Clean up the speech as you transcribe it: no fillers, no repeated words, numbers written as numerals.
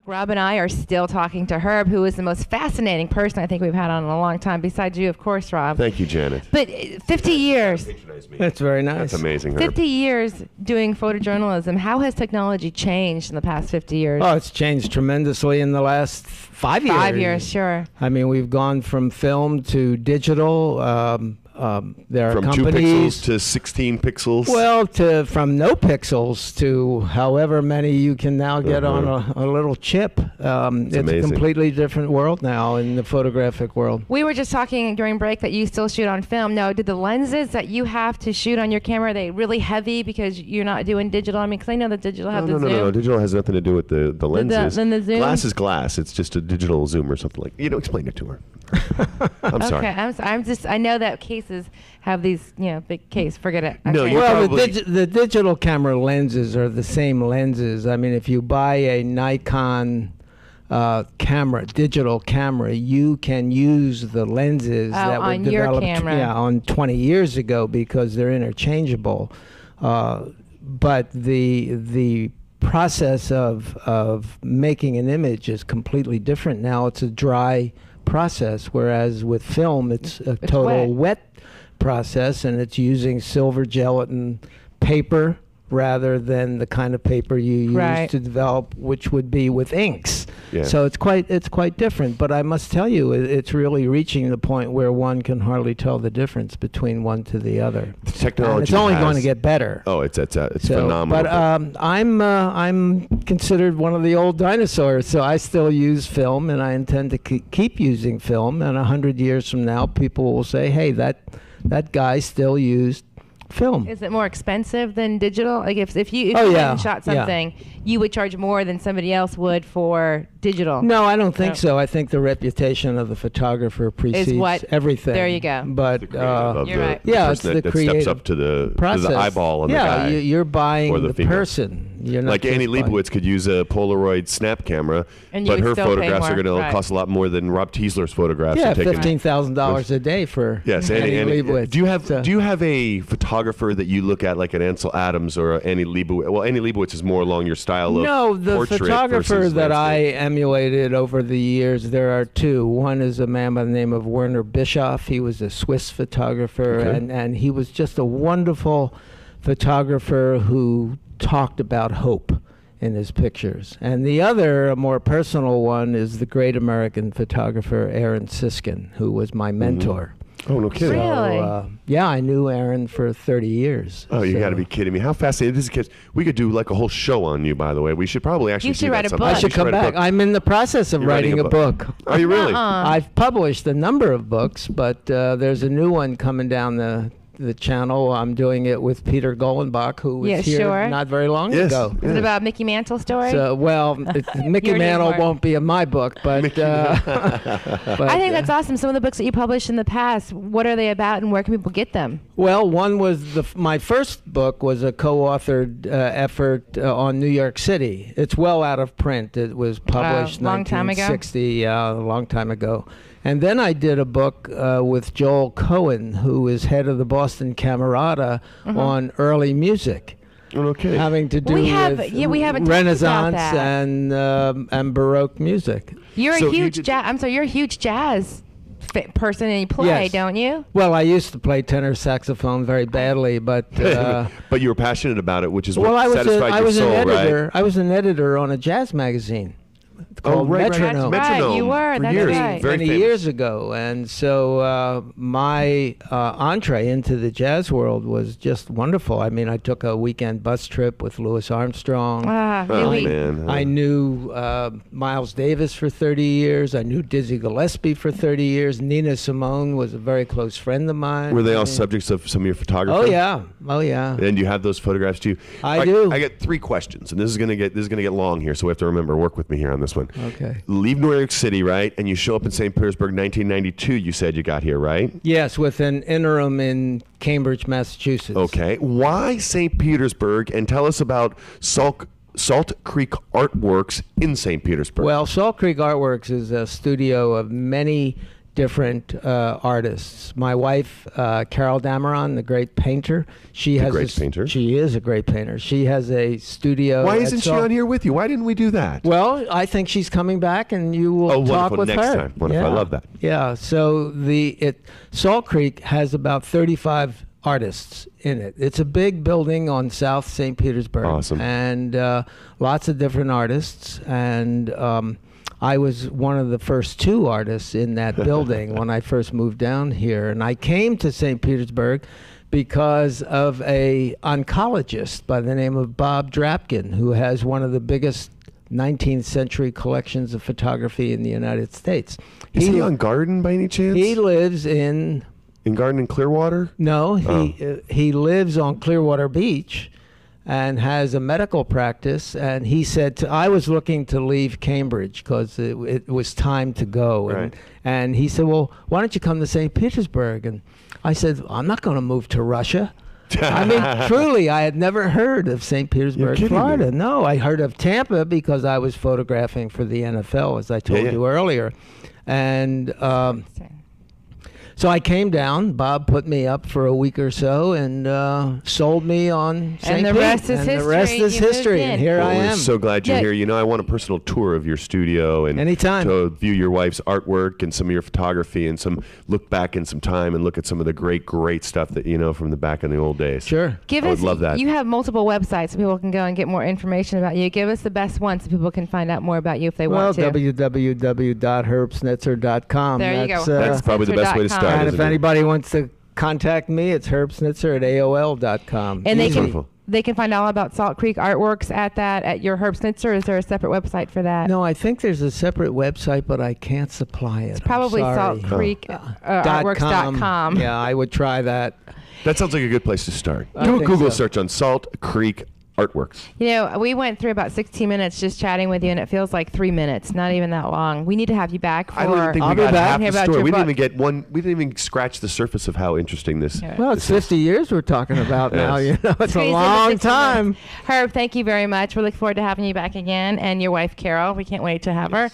Rob and I are still talking to Herb, who is the most fascinating person I think we've had on in a long time, besides you, of course, Rob. Thank you, Janet. But 50 years. That's very nice. That's amazing, Herb. 50 years doing photojournalism. How has technology changed in the past 50 years? Oh, it's changed tremendously in the last 5 years. 5 years, sure. I mean, we've gone from film to digital. There are From companies 2 pixels to 16 pixels. Well, from no pixels to however many you can now get on a little chip. It's amazing. a completely different world now in the photographic world. We were just talking during break that you still shoot on film. No, did the lenses that you have to shoot on your camera, are they really heavy because you're not doing digital? I mean, because I know that digital have the zoom. No. Digital has nothing to do with the lenses. Then the zoom? Glass is glass. It's just a digital zoom or something like. Explain it to her. I'm sorry. Okay, I'm just. I know that cases have these, big case. Forget it. No, Okay. you're Well, probably... the digital camera lenses are the same lenses. I mean, if you buy a Nikon digital camera, you can use the lenses that were on your developed camera. on 20 years ago because they're interchangeable. But the process of making an image is completely different now. It's a dry process, whereas with film, it's a total wet process, and it's using silver gelatin paper rather than the kind of paper you use to develop, which would be with inks. Yeah. So it's quite different. But I must tell you, it's really reaching the point where one can hardly tell the difference between one to the other. The technology and it's only going to get better. Oh, it's phenomenal. But I'm considered one of the old dinosaurs, so I still use film, and I intend to keep using film. And 100 years from now, people will say, "Hey, that guy still used film." Is it more expensive than digital? Like if you went and shot something, you would charge more than somebody else would for digital? No, I don't think so. I think the reputation of the photographer precedes everything. There you go. But you're right. Yeah, it's the creative steps up to the eyeball on the guy. Yeah, you're buying or the person. You're not like Annie Leibovitz could use a Polaroid snap camera, but her photographs are going to cost a lot more than Rob Tiesler's photographs. Yeah, $15,000 a day for Annie Leibovitz. Do you have a photographer that you look at like an Ansel Adams or Annie Leibovitz? Well, Annie Leibovitz is more along your style of the photographer that I emulated over the years, there are two. One is a man by the name of Werner Bischoff. He was a Swiss photographer, and he was just a wonderful photographer who talked about hope in his pictures. And the other, a more personal one, is the great American photographer Aaron Siskin, who was my mentor. Oh, no kidding. Really? Yeah, I knew Aaron for 30 years. Oh, you got to be kidding me. How fascinating. This is, we could do like a whole show on you, by the way. We should probably actually do write that a book. I should come back. I'm in the process of writing a book. Are you really? I've published a number of books, but there's a new one coming down the channel. I'm doing it with Peter Golenbach, who was here not very long ago. Is it about Mickey Mantle story? So, Mickey Mantle won't be in my book, but, I think that's awesome. Some of the books that you published in the past, what are they about and where can people get them? Well, one was my first book was a co-authored effort on New York City. It's well out of print. It was published in 1960, a long time ago. And then I did a book with Joel Cohen, who is head of the Boston Camerata, on early music. Okay. Having to do with Renaissance and Baroque music. You're a huge jazz person, and you play, don't you? Well, I used to play tenor saxophone very badly, but but you were passionate about it, which is what satisfied your soul, right? I was an editor on a jazz magazine called Metronome. Right, you were. That's right. Many years ago, and so my entree into the jazz world was just wonderful. I mean, I took a weekend bus trip with Louis Armstrong. I knew Miles Davis for 30 years. I knew Dizzy Gillespie for 30 years. Nina Simone was a very close friend of mine. Were they all subjects of some of your photography? Oh yeah. And you have those photographs too? I do. I got 3 questions, and this is gonna get long here, so we have to remember, work with me here on this one. Okay. Leave New York City, right? And you show up in St. Petersburg, 1992. You said you got here, right? Yes, with an interim in Cambridge, Massachusetts. Okay. Why St. Petersburg? And tell us about Salt Creek Artworks in St. Petersburg. Well, Salt Creek Artworks is a studio of many different artists. My wife, Carol Dameron, the great painter, she is a great painter. She has a studio. Why isn't she on here with you? Why didn't we do that? Well, I think she's coming back, and you will talk with next her. Time. Wonderful. I love that. Yeah. So Salt Creek has about 35 artists in it. It's a big building on South St. Petersburg. Awesome. And lots of different artists. And I was one of the first 2 artists in that building when I first moved down here. And I came to St. Petersburg because of a oncologist by the name of Bob Drapkin, who has one of the biggest 19th century collections of photography in the United States. Is he on Garden by any chance? He lives in Garden and Clearwater? No, he lives on Clearwater Beach and has a medical practice. And he said, I was looking to leave Cambridge because it was time to go. Right. And he said, well, why don't you come to St. Petersburg? And I said, I'm not going to move to Russia. I mean, truly, I had never heard of St. Petersburg, Florida. Me. No, I heard of Tampa because I was photographing for the NFL, as I told you earlier. And so I came down. Bob put me up for a week or so and sold me on St. Pete. And the rest is history. The rest is history. And here I am. We're so glad you're here. You know, I want a personal tour of your studio and anytime to view your wife's artwork and some of your photography and some look back in some time and look at some of the great stuff that you know from the back in the old days. Sure. I would love that. You have multiple websites so people can go and get more information about you. Give us the best one so people can find out more about you if they want to. www.herbsnitzer.com. There you go. That's probably the best way to start. And if anybody wants to contact me, it's herbsnitzer@aol.com. And they can find all about Salt Creek artworks at your Herb Snitzer. Is there a separate website for that? No, I think there's a separate website, but I can't supply it. It's probably saltcreekartworks.com. Yeah, I would try that. That sounds like a good place to start. Do a Google search on Salt Creek Artworks. You know, we went through about 16 minutes just chatting with you, and it feels like 3 minutes, not even that long. We need to have you back for. I don't even think we got half the story. We didn't even get one. We didn't even scratch the surface of how interesting this. Well, it's 50 years we're talking about now. You know, it's a long time. Herb, thank you very much. We look forward to having you back again, and your wife Carol. We can't wait to have her.